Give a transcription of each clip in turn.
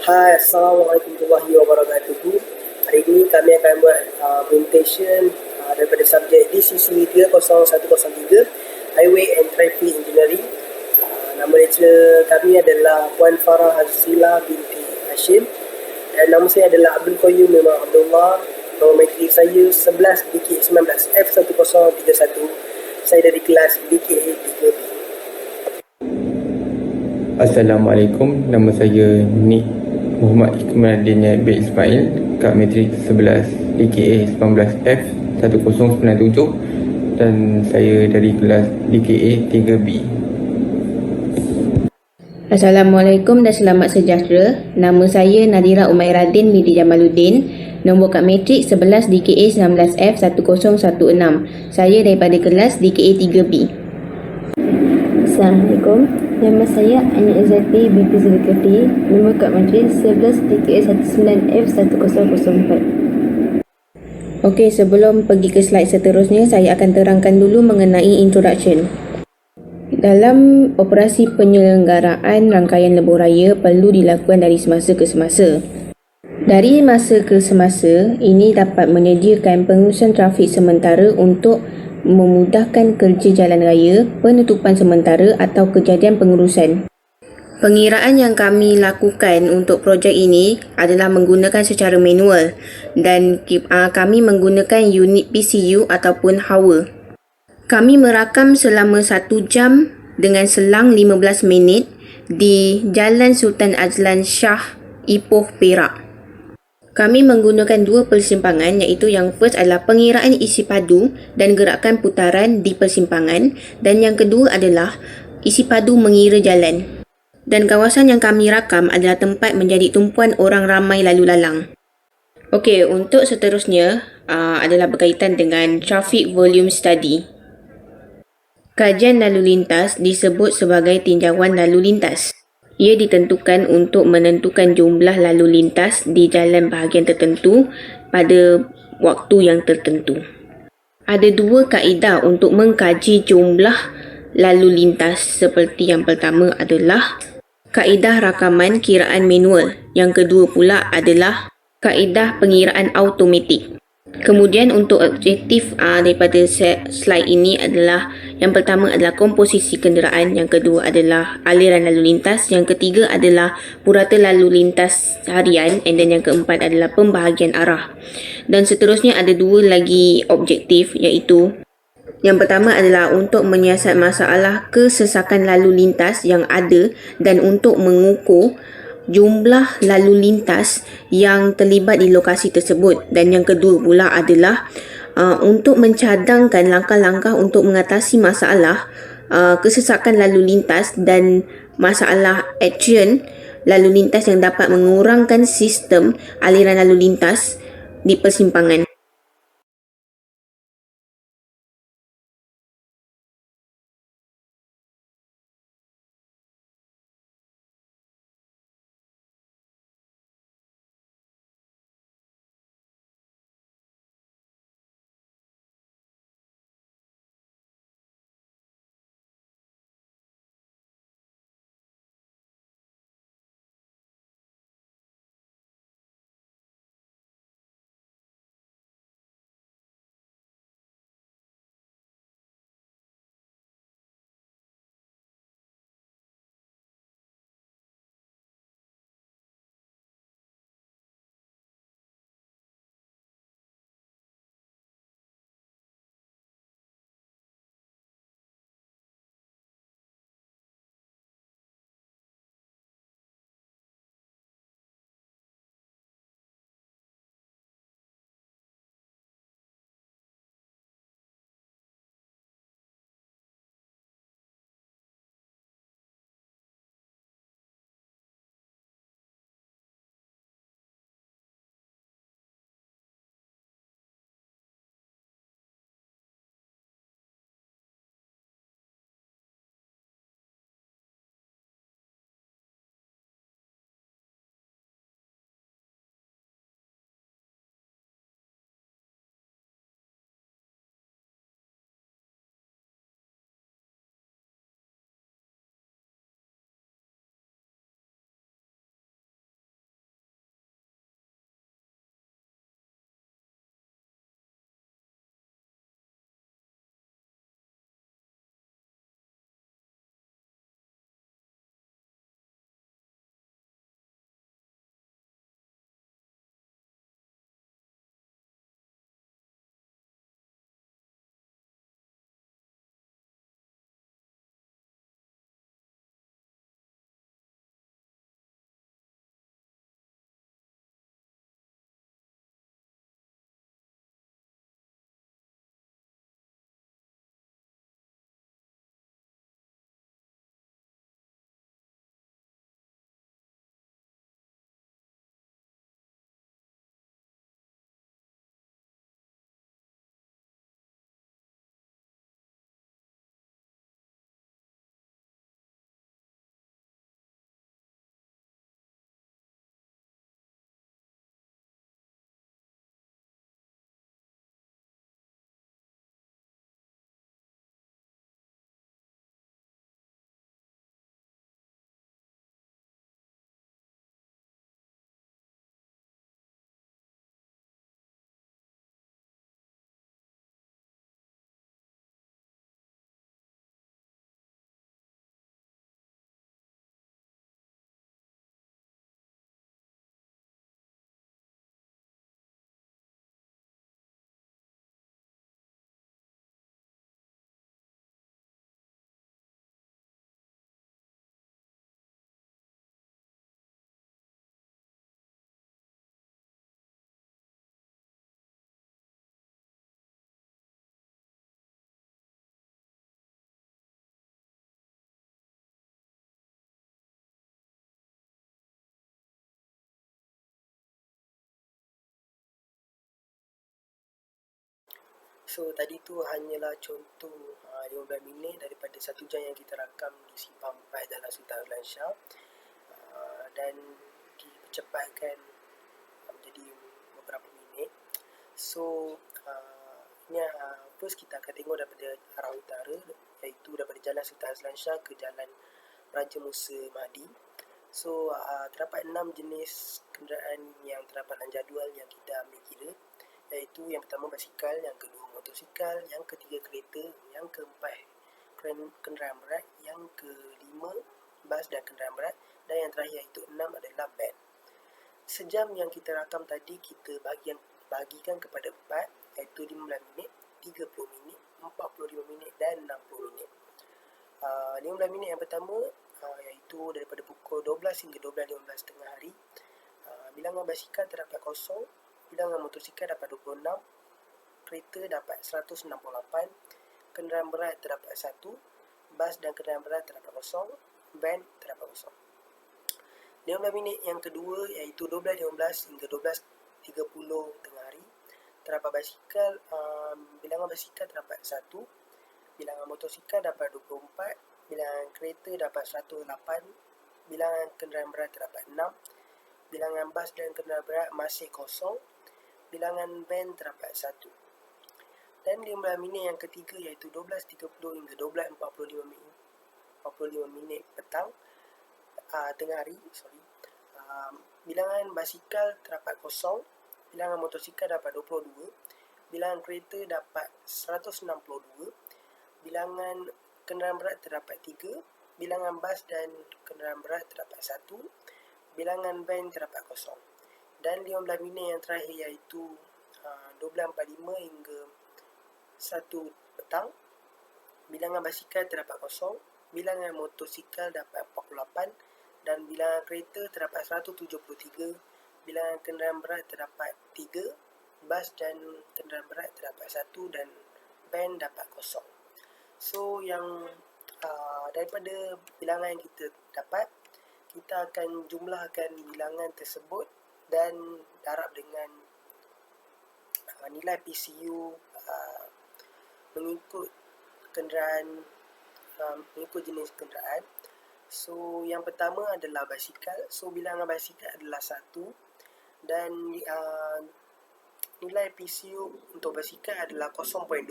Hai, Assalamualaikum warahmatullahi wabarakatuh. Hari ini kami akan buat presentation daripada subjek DCC 30103 Highway and Traffic Engineering. Nama lecturer kami adalah Puan Farah Hazila binti Hashim dan nama saya adalah Abdul Qayyum Memang Abdullah. Nombor matrik saya 11 DKA 19 F1031. Saya dari kelas DKA 3B. Assalamualaikum, nama saya Nik Muhammad Ikmaluddin bin Ismail, kat matrik 11 DKA 19F 1097 dan saya dari kelas DKA 3B. Assalamualaikum dan selamat sejahtera. Nama saya Nadira Umairadin binti Jamaluddin. Nombor kad matrik 11 DKA 19F 1016. Saya daripada kelas DKA 3B. Assalamualaikum. Nama saya Aini Izzati binti Zulkifli. Nombor kad matrik 11 DKA 19F 1004. Okey, sebelum pergi ke slide seterusnya, saya akan terangkan dulu mengenai introduction. Dalam operasi penyelenggaraan rangkaian lebuh raya perlu dilakukan dari semasa ke semasa. Dari masa ke semasa, ini dapat menyediakan pengurusan trafik sementara untuk memudahkan kerja jalan raya, penutupan sementara atau kejadian pengurusan. Pengiraan yang kami lakukan untuk projek ini adalah menggunakan secara manual dan kami menggunakan unit PCU ataupun hour. Kami merakam selama 1 jam dengan selang 15 minit di Jalan Sultan Azlan Shah, Ipoh, Perak. Kami menggunakan 2 persimpangan, iaitu yang first adalah pengiraan isi padu dan gerakan putaran di persimpangan, dan yang kedua adalah isi padu mengira jalan. Dan kawasan yang kami rakam adalah tempat menjadi tumpuan orang ramai lalu lalang. Okey, untuk seterusnya adalah berkaitan dengan Traffic Volume Study. Kajian lalu lintas disebut sebagai tinjauan lalu lintas. Ia ditentukan untuk menentukan jumlah lalu lintas di jalan bahagian tertentu pada waktu yang tertentu. Ada 2 kaedah untuk mengkaji jumlah lalu lintas, seperti yang pertama adalah kaedah rakaman kiraan manual. Yang kedua pula adalah kaedah pengiraan automatik. Kemudian untuk objektif daripada slide ini adalah, yang pertama adalah komposisi kenderaan, yang kedua adalah aliran lalu lintas, yang ketiga adalah purata lalu lintas harian, and then yang keempat adalah pembahagian arah. Dan seterusnya ada 2 lagi objektif, iaitu yang pertama adalah untuk menyiasat masalah kesesakan lalu lintas yang ada dan untuk mengukur jumlah lalu lintas yang terlibat di lokasi tersebut. Dan yang kedua pula adalah untuk mencadangkan langkah-langkah untuk mengatasi masalah kesesakan lalu lintas dan masalah action lalu lintas yang dapat mengurangkan sistem aliran lalu lintas di persimpangan. So tadi tu hanyalah contoh 15 minit daripada 1 jam yang kita rakam di Simpang 4 Jalan Sultan Azlan Shah, dan dipercepatkan menjadi beberapa minit. So ini first kita akan tengok daripada arah utara, iaitu daripada Jalan Sultan Azlan Shah ke Jalan Raja Musa Mahdi. So terdapat 6 jenis kenderaan yang terdapat dalam jadual yang kita ambil kira, iaitu yang pertama basikal, yang kedua motosikal, yang ketiga kereta, yang keempat kenderaan berat, yang kelima bas dan kenderaan berat, dan yang terakhir iaitu 6 adalah van. Sejam yang kita rakam tadi kita bagikan kepada 4, iaitu 15 minit, 30 minit, 45 minit dan 60 minit. 15 minit yang pertama iaitu daripada pukul 12 hingga 12.15 tengah hari. Bilangan basikal terdapat kosong, bilangan motosikal dapat 26, kereta dapat 168, kenderaan berat terdapat 1, bas dan kenderaan berat terdapat kosong, van terdapat kosong. 15 minit yang kedua iaitu 12.15 hingga 12.30 tengah hari. Terdapat basikal, bilangan basikal terdapat 1, bilangan motosikal dapat 24, bilangan kereta dapat 108, bilangan kenderaan berat terdapat 6, bilangan bas dan kenderaan berat masih kosong, bilangan van terdapat 1. Dan 15 minit yang ketiga iaitu 12.30 hingga 12.45 minit petang, tengah hari, bilangan basikal terdapat kosong, bilangan motosikal dapat 22, bilangan kereta dapat 162, bilangan kenderaan berat terdapat 3, bilangan bas dan kenderaan berat terdapat 1, bilangan van terdapat kosong. Dan 15 minit yang terakhir iaitu 12.45 hingga 1 petang, bilangan basikal terdapat kosong, bilangan motosikal dapat 48 dan bilangan kereta terdapat 173, bilangan kenderaan berat terdapat 3, bas dan kenderaan berat terdapat 1 dan van dapat kosong. So yang daripada bilangan yang kita dapat, kita akan jumlahkan bilangan tersebut dan darab dengan nilai PCU mengikut kenderaan, mengikut jenis kenderaan. So yang pertama adalah basikal. So bilangan basikal adalah 1 dan nilai PCU untuk basikal adalah 0.22.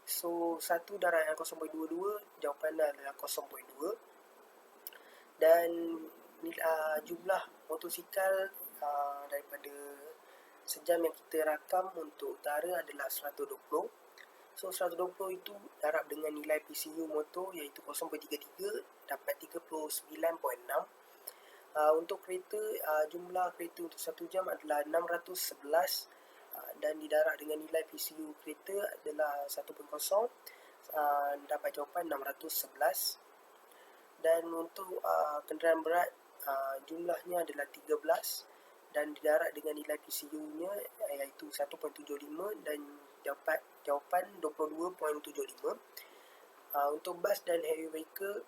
So 1 darab dengan 0.22, jawapannya adalah 0.2. Dan jumlah motosikal daripada sejam yang kita rakam untuk utara adalah 120. So 120 itu darab dengan nilai PCU motor iaitu 0.33, dapat 39.6. Untuk kereta, jumlah kereta untuk 1 jam adalah 611 dan didarab dengan nilai PCU kereta adalah 1.0, dapat jawapan 611. Dan untuk kenderaan berat, jumlahnya adalah 13 dan didarab dengan nilai PCU-nya iaitu 1.75 dan dapat jawapan 22.75. Untuk bas dan heavy vehicle,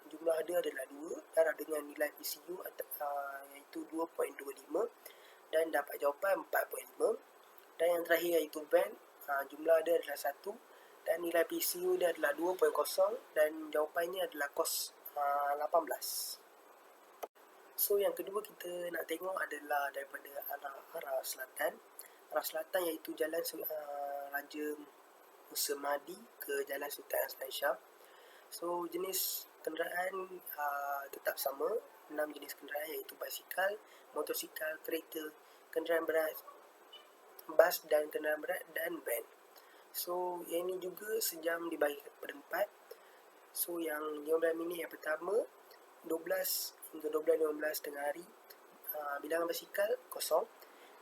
jumlah dia adalah 2 darab dengan nilai PCU iaitu 2.25 dan dapat jawapan 4.5. Dan yang terakhir iaitu van, jumlah dia adalah 1 dan nilai PCU dia adalah 2.0 dan jawapannya adalah kos 18. So yang kedua kita nak tengok adalah daripada arah selatan. Arah selatan iaitu Jalan Raja Musa Mahdi ke Jalan Sultan Azlan Shah. So jenis kenderaan tetap sama, 6 jenis kenderaan iaitu basikal, motosikal, kereta, kenderaan berat, bas dan kenderaan berat dan van. So yang ini juga sejam dibagi kepada 4. So yang 15 minit yang pertama 12 hingga 12.15 tengah hari, bilangan basikal kosong,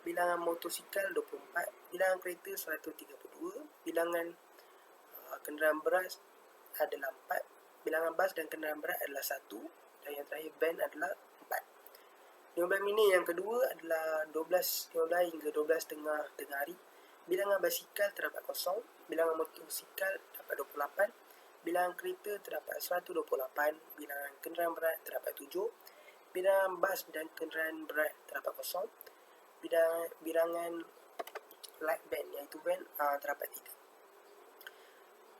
bilangan motosikal 24, bilangan kereta 132, bilangan kenderaan berat adalah 4, bilangan bas dan kenderaan berat adalah 1 dan yang terakhir van adalah 4. 15 minit yang kedua adalah 12.15 hingga 12.30 tengah hari, bilangan basikal terdapat kosong, bilangan motosikal dapat 28, bilangan kereta terdapat 128, bilangan kenderaan berat terdapat 7, bilangan bas dan kenderaan berat terdapat kosong, bilangan light band, iaitu band terdapat 3.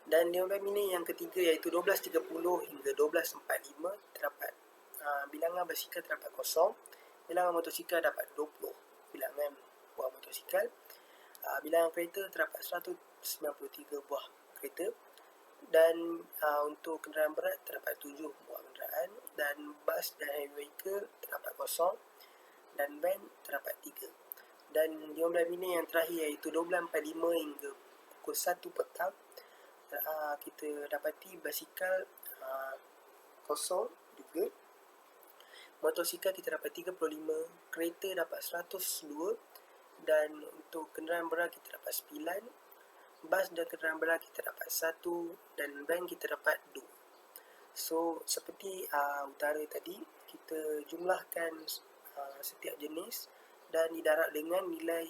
Dan 15 minit yang ketiga iaitu 12.30 hingga 12.45 terdapat bilangan basikal terdapat kosong, bilangan motosikal dapat 20 bilangan buah motosikal, bilangan kereta terdapat 193 buah kereta, dan untuk kenderaan berat terdapat 7 buah kenderaan, dan bas dan heavy vehicle terdapat kosong, dan van terdapat 3. Dan 15 minit yang terakhir iaitu 12.45 hingga pukul 1 petang, kita dapati basikal kosong juga, motosikal kita dapat 35, kereta dapat 102, dan untuk kenderaan berat kita dapat 9, bas dan kenderaan berat kita dapat 1, dan van kita dapat 2. So seperti utara tadi, kita jumlahkan setiap jenis dan didarab dengan nilai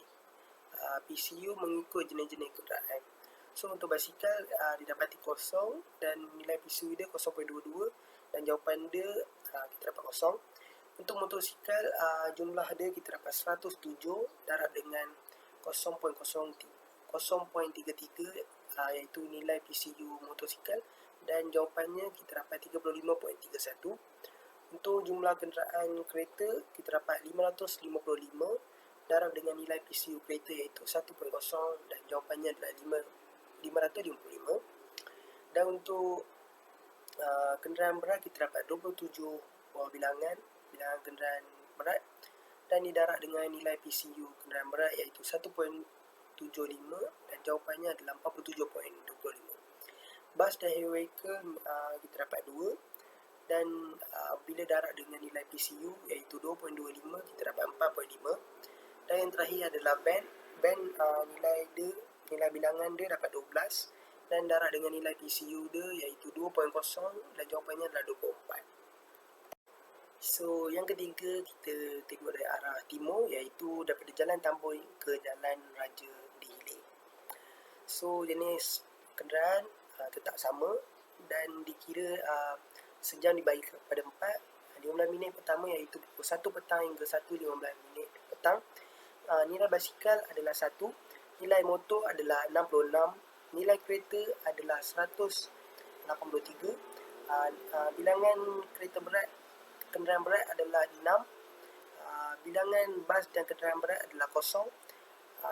PCU mengikut jenis-jenis kenderaan. So untuk basikal didapati kosong dan nilai PCU dia 0.22, dan jawapan dia kita dapat kosong. Untuk motosikal jumlah dia kita dapat 107 darab dengan 0.33 iaitu nilai PCU motosikal, dan jawapannya kita dapat 35.31. Untuk jumlah kenderaan kereta kita dapat 555 darab dengan nilai PCU kereta iaitu 1.0, dan jawapannya adalah 555. Dan untuk kenderaan berat kita dapat 27 buah bilangan kenderaan berat, dan didarab dengan nilai PCU kenderaan berat iaitu 1.75, dan jawapannya adalah 47.25. Bas dan heavy vehicle kita dapat 2, dan bila darab dengan nilai PCU iaitu 2.25, kita dapat 4.5. Dan yang terakhir adalah van nilai bilangan dia dapat 12, dan darab dengan nilai PCU dia iaitu 2.0, dan jawapannya adalah 24. So yang ketiga, kita tengok dari arah timur, iaitu daripada Jalan Tamboi ke Jalan Raja Dihiling. So jenis kenderaan tetap sama, dan dikira sejam dibagi kepada 4. 15 minit pertama iaitu pukul 1 petang hingga 1.15 minit petang. Nilai basikal adalah 1, nilai motor adalah 66, nilai kereta adalah 183, bilangan kenderaan berat adalah 6, bilangan bas dan kenderaan berat adalah 0,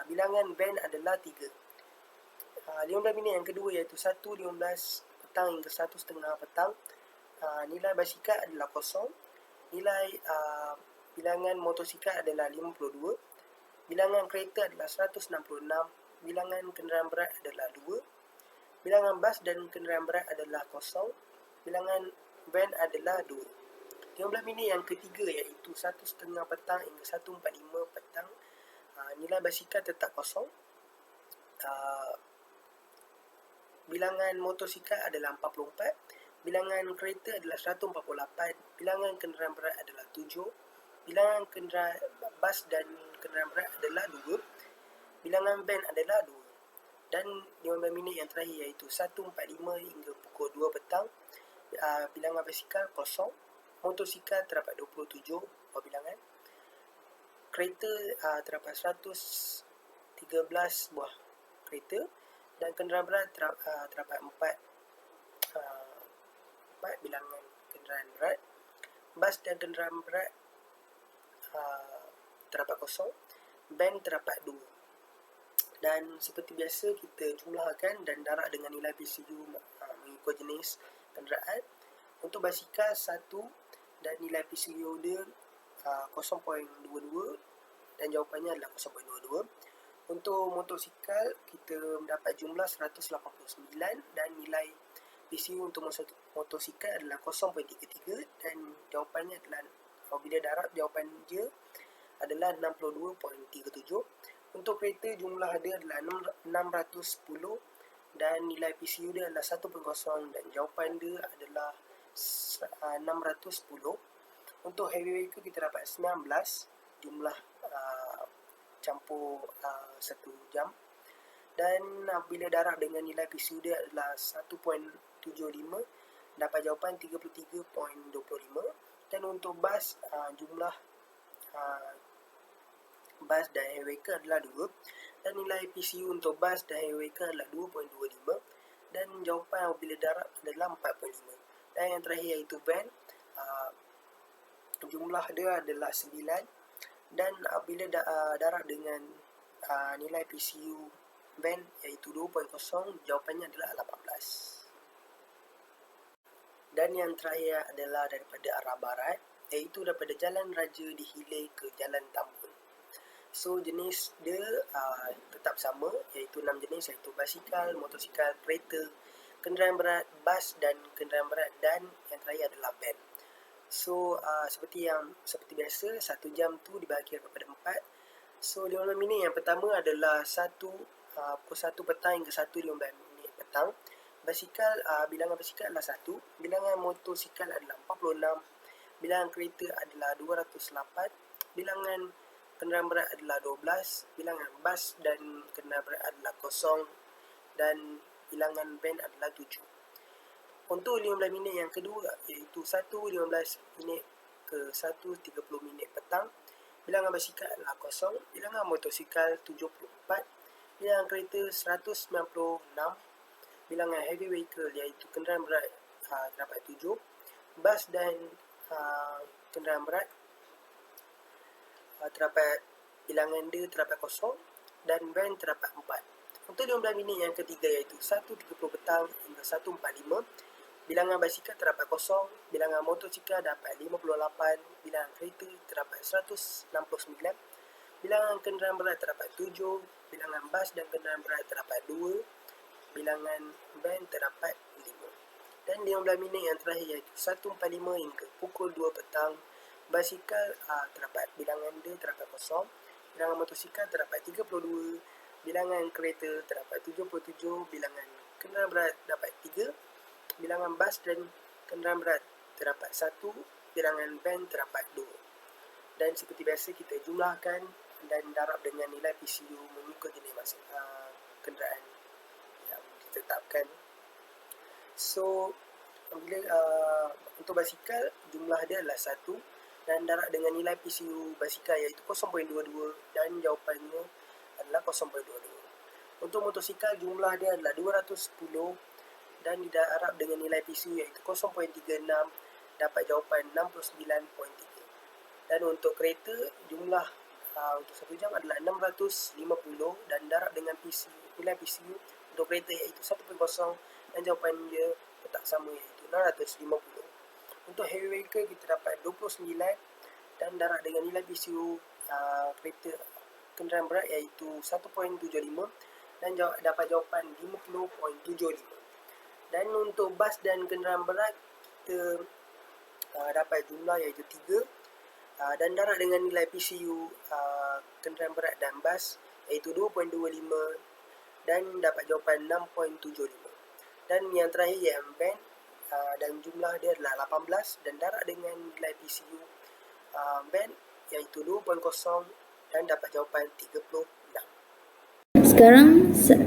bilangan van adalah 3. 15 minit yang kedua iaitu 1.15 petang hingga 1.30 petang, nilai basikal adalah 0, nilai bilangan motosikal adalah 52, bilangan kereta adalah 166, bilangan kenderaan berat adalah 2, bilangan bas dan kenderaan berat adalah 0, bilangan van adalah 2. 15 minit yang ketiga iaitu 1.30 petang hingga 1.45 petang, nilai basikal tetap 0, bilangan motosikal adalah 44, bilangan kereta adalah 148, bilangan kenderaan berat adalah 7, bilangan kenderaan bas dan kenderaan berat adalah 2, bilangan van adalah 2. Dan 15 minit yang terakhir iaitu 1.45 hingga pukul 2 petang, bilangan basikal 0, motosikal terdapat 27 buah bilangan, kereta terdapat 113 buah kereta, dan kenderaan berat terdapat 4 bilangan kenderaan berat, bas dan kenderaan berat terdapat 0, van terdapat 2. Dan seperti biasa, kita jumlahkan dan darab dengan nilai PCU mengikut jenis kenderaan. Untuk basikal 1, dan nilai PCU dia 0.22, dan jawapannya adalah 0.22. Untuk motosikal, kita mendapat jumlah 189, dan nilai PCU untuk motosikal adalah 0.33, dan jawapannya adalah, apabila darab, jawapan dia adalah 62.37. Untuk kereta, jumlah dia adalah 610, dan nilai PCU dia adalah 1.0, dan jawapan dia adalah 610. Untuk heavy vehicle kita dapat 19, jumlah campur 1 jam, dan bila darab dengan nilai PCU dia adalah 1.75, dapat jawapan 33.25. Dan untuk bas, jumlah bas dan heavy vehicle adalah 2, Dan nilai PCU untuk bas dan highway vehicle adalah 2.25 dan jawapan apabila darat adalah 4.5. Dan yang terakhir iaitu van, jumlah dia adalah 9 dan apabila darat dengan nilai PCU van iaitu 2.0, jawapannya adalah 18. Dan yang terakhir adalah daripada arah barat, iaitu daripada Jalan Raja Dihilei ke Jalan Tambun. So jenis dia tetap sama, iaitu 6 jenis, iaitu basikal, motosikal, kereta, kenderaan berat, bas dan kenderaan berat, dan yang terakhir adalah van. So seperti biasa, 1 jam tu dibahagi kepada 4. So 15 minit yang pertama adalah pukul 1 petang hingga 1:15 minit petang. Bilangan basikal adalah 1, bilangan motosikal adalah 46, bilangan kereta adalah 208, bilangan kenderaan berat adalah 12, bilangan bas dan kenderaan berat adalah 0 dan bilangan van adalah 7. Untuk 15 minit yang kedua, iaitu 1:15 minit ke 1:30 minit petang, bilangan basikal adalah 0, bilangan motosikal 74, bilangan kereta 196, bilangan heavy vehicle iaitu kenderaan berat terdapat 7, bas dan kenderaan berat bilangan dia terdapat 0 dan van terdapat 4. Untuk 15 minit yang ketiga iaitu 1:30 petang hingga 1:45, bilangan basikal terdapat 0, bilangan motosikal dapat 58, bilangan kereta terdapat 169, bilangan kenderaan berat terdapat 7, bilangan bas dan kenderaan berat terdapat 2, bilangan van terdapat 5. Dan 15 minit yang terakhir iaitu 1:45 hingga pukul 2 petang, basikal terdapat bilangan dia terdapat 0, bilangan motosikal terdapat 32, bilangan kereta terdapat 77, bilangan kenderaan berat dapat 3, bilangan bas dan kenderaan berat terdapat 1, bilangan van terdapat 2. Dan seperti biasa kita jumlahkan dan darab dengan nilai PCU mengikut jenis kenderaan yang ditetapkan. So untuk basikal jumlah dia adalah 1 dan darab dengan nilai PCU basikal iaitu 0.22 dan jawapannya adalah 0.22. Untuk motosikal jumlah dia adalah 210 dan didarab dengan nilai PCU iaitu 0.36, dapat jawapan 69.3. Dan untuk kereta jumlah untuk 1 jam adalah 650 dan darab dengan nilai PCU untuk kereta iaitu 1.0 dan jawapan dia tetap sama iaitu 650. Untuk heavy vehicle kita dapat 29 dan darab dengan nilai PCU kereta kenderaan berat iaitu 1.75 dan dapat jawapan 50.75. Dan untuk bas dan kenderaan berat kita dapat jumlah iaitu 3 dan darab dengan nilai PCU kenderaan berat dan bas iaitu 2.25 dan dapat jawapan 6.75. Dan yang terakhir yang van dan jumlah dia adalah 18 dan darab dengan nilai PCU van iaitu 2.0 dan dapat jawapan 36.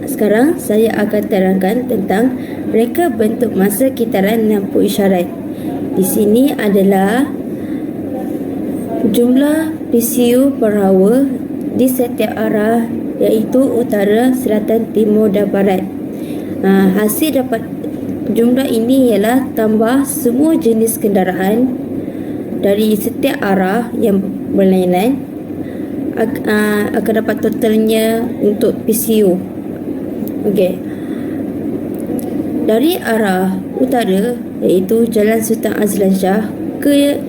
Sekarang saya akan terangkan tentang reka bentuk masa kitaran lampu isyarat. Di sini adalah jumlah PCU per hour di setiap arah iaitu utara, selatan, timur dan barat. Hasil dapat jumlah ini ialah tambah semua jenis kenderaan dari setiap arah yang berlainan akan dapat totalnya untuk PCU. Okey. Dari arah utara iaitu Jalan Sultan Azlan Shah ke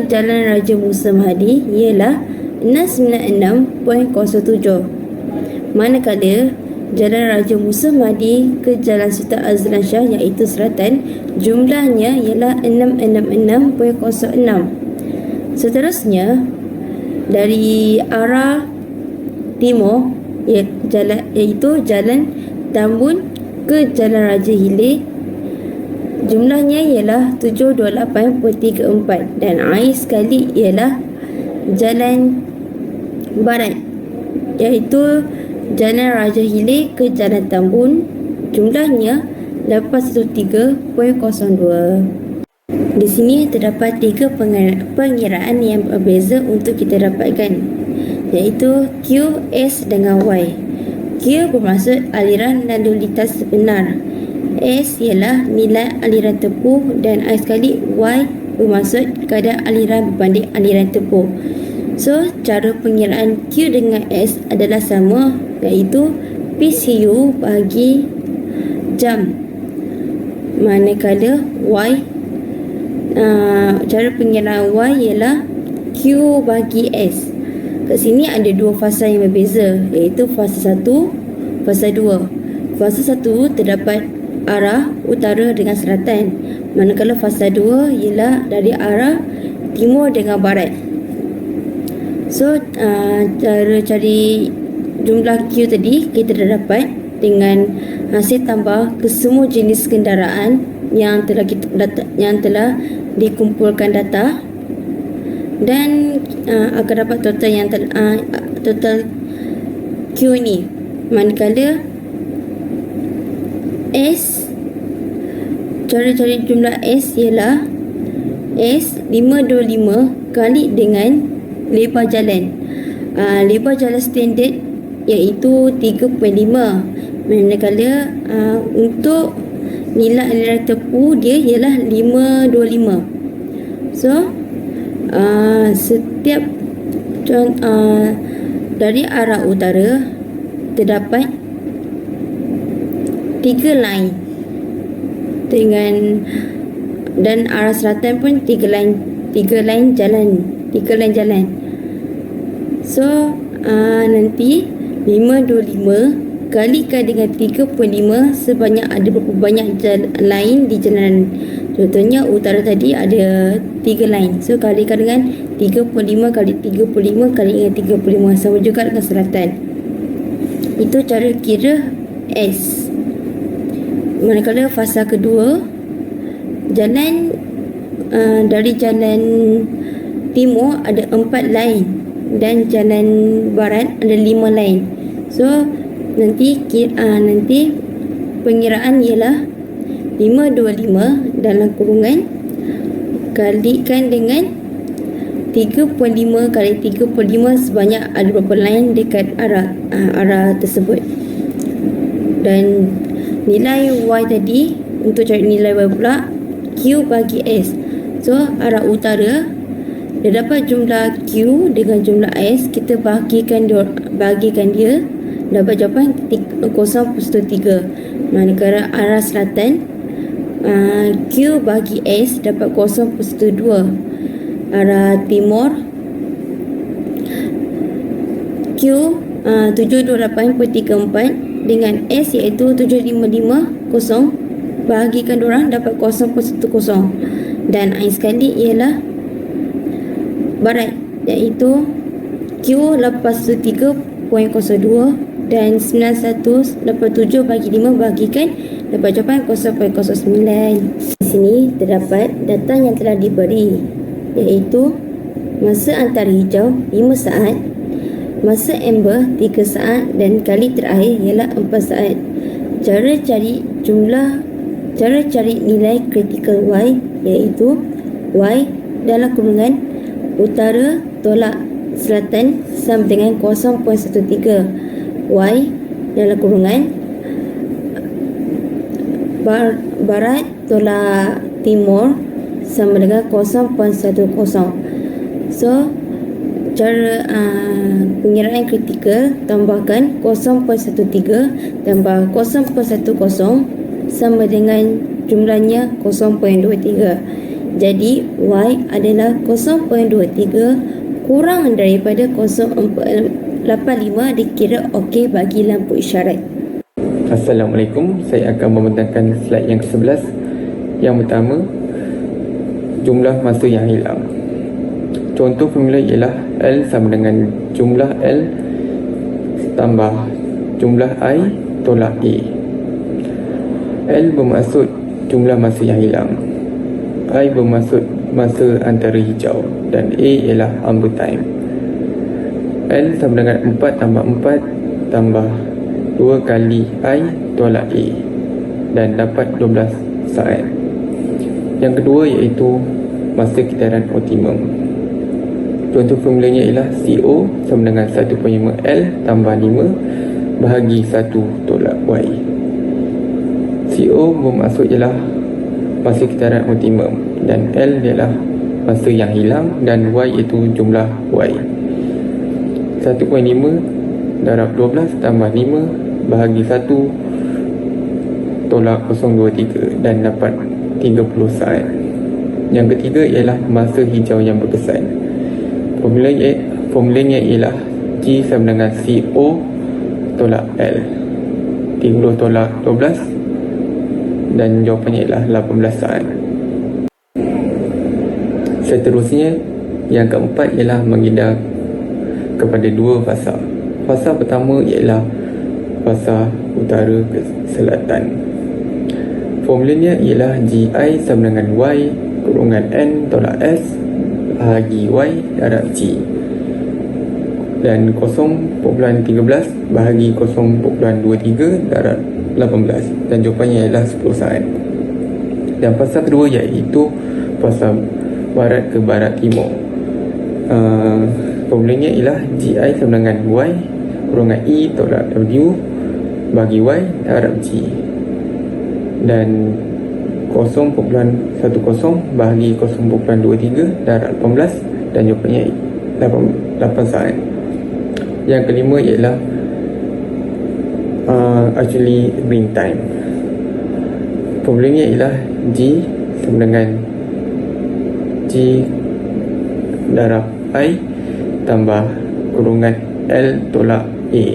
Jalan Raja Musa Mahdi ialah 696.07. Manakala Jalan Raja Musa Mahdi ke Jalan Sultan Azlan Shah iaitu selatan jumlahnya ialah 666.06. Seterusnya dari arah timur iaitu Jalan Tambun ke Jalan Raja Hileh jumlahnya ialah 728.34 dan akhir sekali ialah Jalan Barat iaitu Jalan Raja Hileh ke Jalan Tambun jumlahnya 813.02. Di sini terdapat 3 pengiraan yang berbeza untuk kita dapatkan. iaitu Q, S dengan Y. Q bermaksud aliran lalu lintas sebenar, S ialah nilai aliran tepuh, dan I sekali Y bermaksud kadar aliran berbanding aliran tepuh. So, cara pengiraan Q dengan S adalah sama, iaitu PCU bagi jam. Manakala Y, cara pengiraan Y ialah Q bagi S. Kat sini ada dua fasa yang berbeza, iaitu fasa 1, fasa 2. Fasa 1 terdapat arah utara dengan selatan, manakala fasa 2 ialah dari arah timur dengan barat. So, cara cari jumlah Q tadi kita dah dapat dengan hasil tambah ke semua jenis kendaraan yang telah dikumpulkan data, dan akan dapat total total Q ni. Manakala S, cara cari jumlah S ialah S 525 kali dengan lebar jalan. Lebar jalan standard iaitu 3.5. Manakala untuk nilai aliran tepu dia ialah 525. So setiap dari arah utara terdapat 3 line dan arah selatan pun 3 line jalan. So nanti 525 kalikan dengan 3.5 sebanyak ada berapa banyak line di jalanan. Contohnya utara tadi ada 3 line. So kalikan dengan 35 kali 35 kali dengan 35, sama juga dengan selatan. Itu cara kira S. Manakala fasa kedua, jalan dari jalan timur ada 4 line dan jalan barat ada 5 line. So nanti pengiraan ialah 525 dalam kurungan kalikan dengan 3.5 kali 35 sebanyak ada berapa line dekat arah tersebut. Dan nilai Y tadi, untuk cari nilai Y pula, Q bagi S. So arah utara dia dapat jumlah Q dengan jumlah S, kita bagikan dia dapat jawapan 0.3. Manakala arah selatan, Q bagi S dapat 0.2. Arah timur, Q 728.34 dengan S iaitu 7550, bahagikan diorang dapat 0.10. Dan I sekali ialah barat, iaitu Q 803.02 dan 9187 bagi 5 bagikan dapat jawapan 0.09. Di sini terdapat data yang telah diberi, iaitu masa antara hijau 5 saat, masa amber 3 saat, dan kali terakhir ialah 4 saat. Cara cari nilai critical Y, iaitu Y dalam kurungan utara tolak selatan sama dengan 0.13, Y dalam kurungan barat tolak timur sama dengan 0.10. So cara pengiraan kritikal, tambahkan 0.13 tambah 0.10 sama dengan jumlahnya 0.23. Jadi Y adalah 0.23 kurang daripada 0.85 dikira okey bagi lampu isyarat. Assalamualaikum, saya akan membentangkan slide yang ke-11. Yang pertama, jumlah masa yang hilang. Contoh formula ialah L sama dengan jumlah L tambah jumlah I tolak A. L bermaksud jumlah masa yang hilang, I bermaksud masa antara hijau, dan A ialah amber time. L sama dengan 4 tambah 4 tambah 2 kali I tolak A, dan dapat 12 saat. Yang kedua iaitu masa kitaran optimum. Contoh formulanya ialah CO sama dengan 1.5 L tambah 5 bahagi 1 tolak Y. CO bermaksud ialah masa kitaran optimum dan L ialah masa yang hilang dan Y itu jumlah Y. 1.5 darab 12 tambah 5 bahagi 1 tolak 023 dan dapat 30 saat. Yang ketiga ialah masa hijau yang berkesan. Formulanya ialah G sama dengan CO tolak L. 30 tolak 12 dan jawapannya ialah 18 saat. Seterusnya, yang keempat ialah mengedar kepada dua fasa. Fasa pertama ialah fasa utara ke selatan. Formulanya ialah GI sama dengan Y kurungan N tolak S bahagi Y darab G dan 0.13 bahagi 0.23 darab 18 dan jawapannya ialah 10 saat. Dan fasa kedua iaitu fasa barat ke barat timur. Formulanya ialah GI sama dengan Y kurungan E tolak W bagi Y darab G dan 0.10 bahagi 0.23 darab 18 dan jawapannya 8 saat. Yang kelima ialah green time. Formulanya ialah G sama dengan G darab I tambah kurungan L tolak A.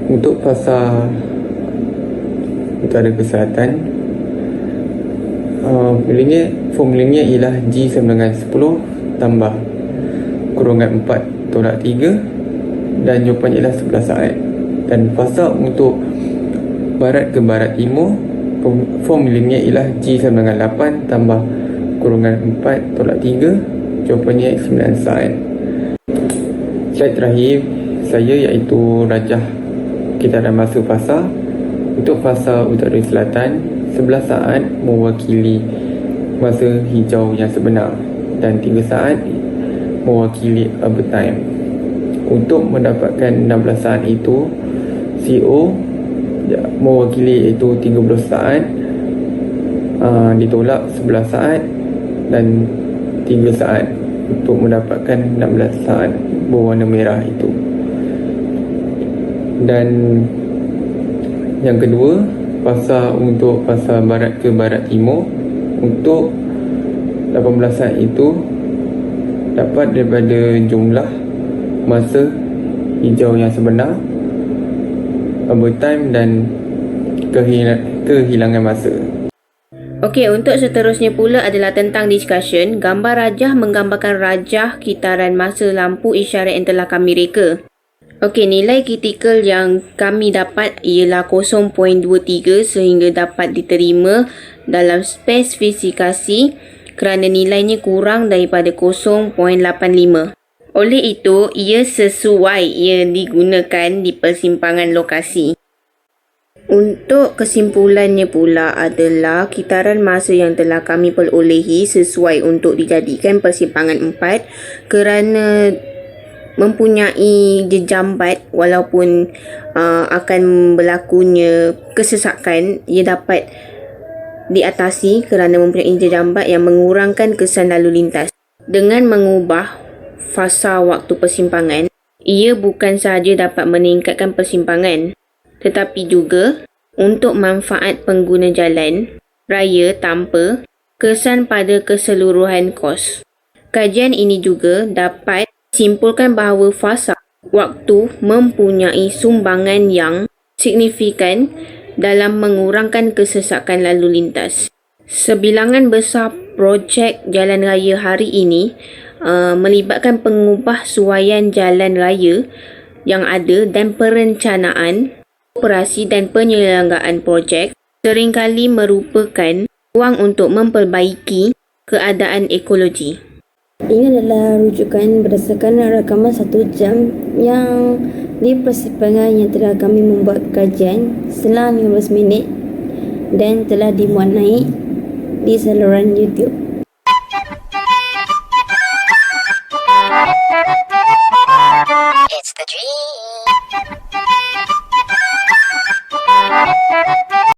Untuk fasa utara ke selatan, formulanya ialah G sama dengan 10 tambah kurungan 4 tolak 3 dan jawapannya ialah 11 saat. Dan fasa untuk barat ke barat timur, formulanya ialah G sama dengan 8 tambah kurungan 4 tolak 3, jawapannya 9 saat. Slide terakhir saya iaitu rajah kitaran masa fasa. Untuk fasa utara selatan, 11 saat mewakili masa hijau yang sebenar dan 3 saat mewakili urban time. Untuk mendapatkan 16 saat itu, CO mewakili iaitu 30 saat ditolak 11 saat dan 3 saat untuk mendapatkan 16 saat berwarna merah itu. Dan yang kedua, untuk fasa barat ke barat timur, untuk 18 saat itu dapat daripada jumlah masa hijau yang sebenar, overtime dan kehilangan masa. Okey, untuk seterusnya pula adalah tentang discussion. Gambar rajah menggambarkan rajah kitaran masa lampu isyarat yang telah kami reka. Okey, nilai kritikal yang kami dapat ialah 0.23 sehingga dapat diterima dalam spesifikasi kerana nilainya kurang daripada 0.85. Oleh itu, ia sesuai ia digunakan di persimpangan lokasi. Untuk kesimpulannya pula adalah kitaran masa yang telah kami perolehi sesuai untuk dijadikan persimpangan 4 kerana mempunyai jejambat walaupun akan berlakunya kesesakan, ia dapat diatasi kerana mempunyai jejambat yang mengurangkan kesan lalu lintas. Dengan mengubah fasa waktu persimpangan, ia bukan sahaja dapat meningkatkan persimpangan tetapi juga untuk manfaat pengguna jalan raya tanpa kesan pada keseluruhan kos. Kajian ini juga dapat simpulkan bahawa fasa waktu mempunyai sumbangan yang signifikan dalam mengurangkan kesesakan lalu lintas. Sebilangan besar projek jalan raya hari ini melibatkan pengubahsuaian jalan raya yang ada dan perencanaan, operasi dan penyelenggaraan projek seringkali merupakan ruang untuk memperbaiki keadaan ekologi. Ini adalah rujukan berdasarkan rakaman 1 jam yang di persimpangan yang telah kami membuat kajian selama 15 minit dan telah dimuat naik di saluran YouTube. It's the dream.